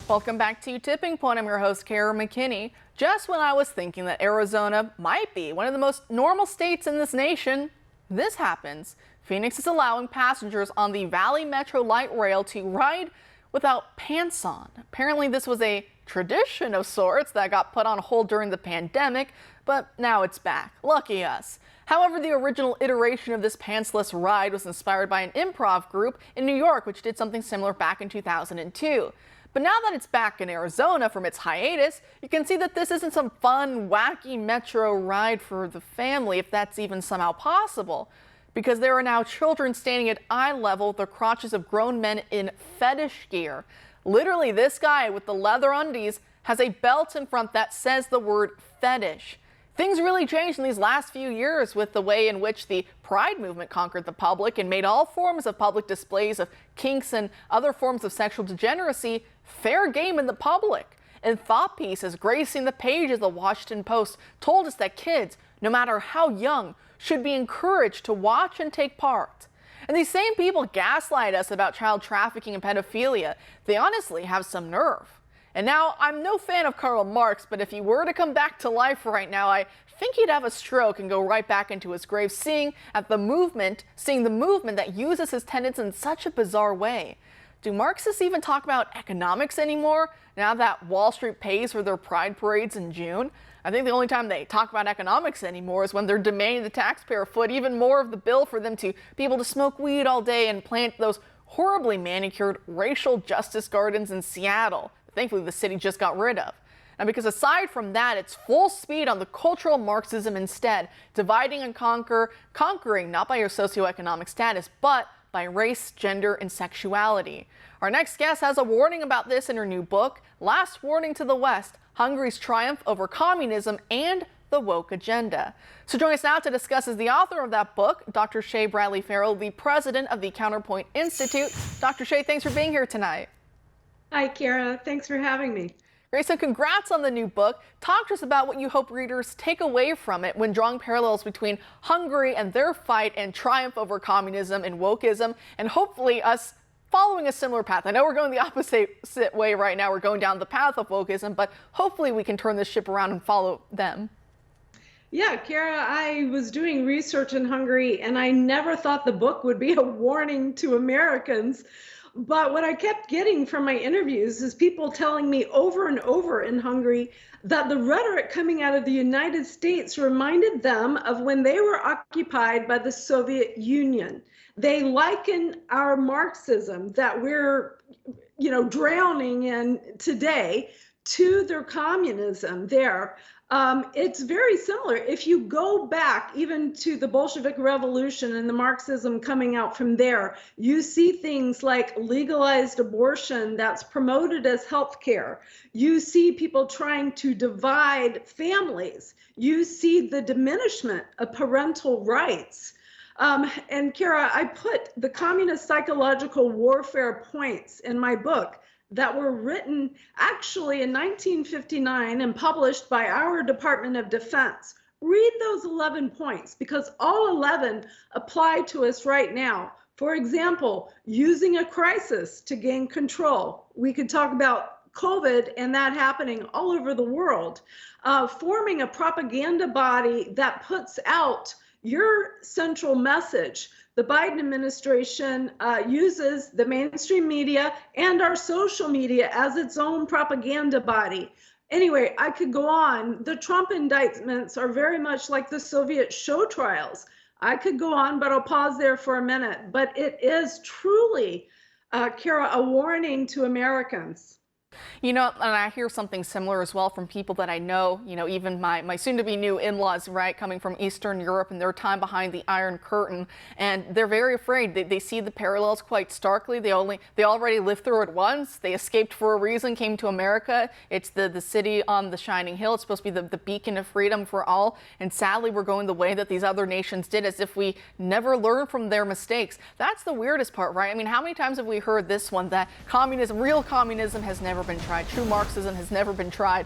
Welcome back to Tipping Point. I'm your host, Kara McKinney. Just when I was thinking that Arizona might be one of the most normal states in this nation, this happens. Phoenix is allowing passengers on the Valley Metro Light Rail to ride without pants on. Apparently this was a tradition of sorts that got put on hold during the pandemic, but now it's back. Lucky us. However, the original iteration of this pantsless ride was inspired by an improv group in New York, which did something similar back in 2002. But now that it's back in Arizona from its hiatus, you can see that this isn't some fun, wacky metro ride for the family, if that's even somehow possible. Because there are now children standing at eye level with the crotches of grown men in fetish gear. Literally, this guy with the leather undies has a belt in front that says the word fetish. Things really changed in these last few years with the way in which the Pride movement conquered the public and made all forms of public displays of kinks and other forms of sexual degeneracy fair game in the public. And thought pieces gracing the pages of the Washington Post told us that kids, no matter how young, should be encouraged to watch and take part. And these same people gaslight us about child trafficking and pedophilia. They honestly have some nerve. And now, I'm no fan of Karl Marx, but if he were to come back to life right now, I think he'd have a stroke and go right back into his grave, seeing the movement that uses his tenets in such a bizarre way. Do Marxists even talk about economics anymore, now that Wall Street pays for their pride parades in June? I think the only time they talk about economics anymore is when they're demanding the taxpayer foot even more of the bill for them to be able to smoke weed all day and plant those horribly manicured racial justice gardens in Seattle. Thankfully, the city just got rid of. Now, because aside from that, it's full speed on the cultural Marxism instead, dividing and conquering not by your socioeconomic status, but by race, gender, and sexuality. Our next guest has a warning about this in her new book, Last Warning to the West, Hungary's Triumph Over Communism and the Woke Agenda. So join us now to discuss is the author of that book, Dr. Shay Bradley Farrell, the president of the Counterpoint Institute. Dr. Shay, thanks for being here tonight. Hi, Kara. Thanks for having me. Great. So congrats on the new book. Talk to us about what you hope readers take away from it when drawing parallels between Hungary and their fight and triumph over communism and wokeism, and hopefully us following a similar path. I know we're going the opposite way right now. We're going down the path of wokeism, but hopefully we can turn this ship around and follow them. Yeah, Kara, I was doing research in Hungary, and I never thought the book would be a warning to Americans. But what I kept getting from my interviews is people telling me over and over in Hungary that the rhetoric coming out of the United States reminded them of when they were occupied by the Soviet Union. They liken our Marxism that we're, drowning in today to their communism there. It's very similar. If you go back even to the Bolshevik Revolution and the Marxism coming out from there, you see things like legalized abortion that's promoted as healthcare. You see people trying to divide families. You see the diminishment of parental rights. And Kara, I put the communist psychological warfare points in my book that were written actually in 1959 and published by our Department of Defense. Read those 11 points because all 11 apply to us right now. For example, using a crisis to gain control. We could talk about COVID and that happening all over the world. Forming a propaganda body that puts out your central message. The Biden administration uses the mainstream media and our social media as its own propaganda body. Anyway, I could go on. The Trump indictments are very much like the Soviet show trials. I could go on, but I'll pause there for a minute. But it is truly, Kara, a warning to Americans. And I hear something similar as well from people that I know, even my soon-to-be new in-laws, right, coming from Eastern Europe and their time behind the Iron Curtain. And they're very afraid. They see the parallels quite starkly. They already lived through it once. They escaped for a reason, came to America. It's the city on the shining hill. It's supposed to be the beacon of freedom for all. And sadly, we're going the way that these other nations did, as if we never learned from their mistakes. That's the weirdest part, right? I mean, how many times have we heard this one, that real communism has never been tried. True Marxism has never been tried.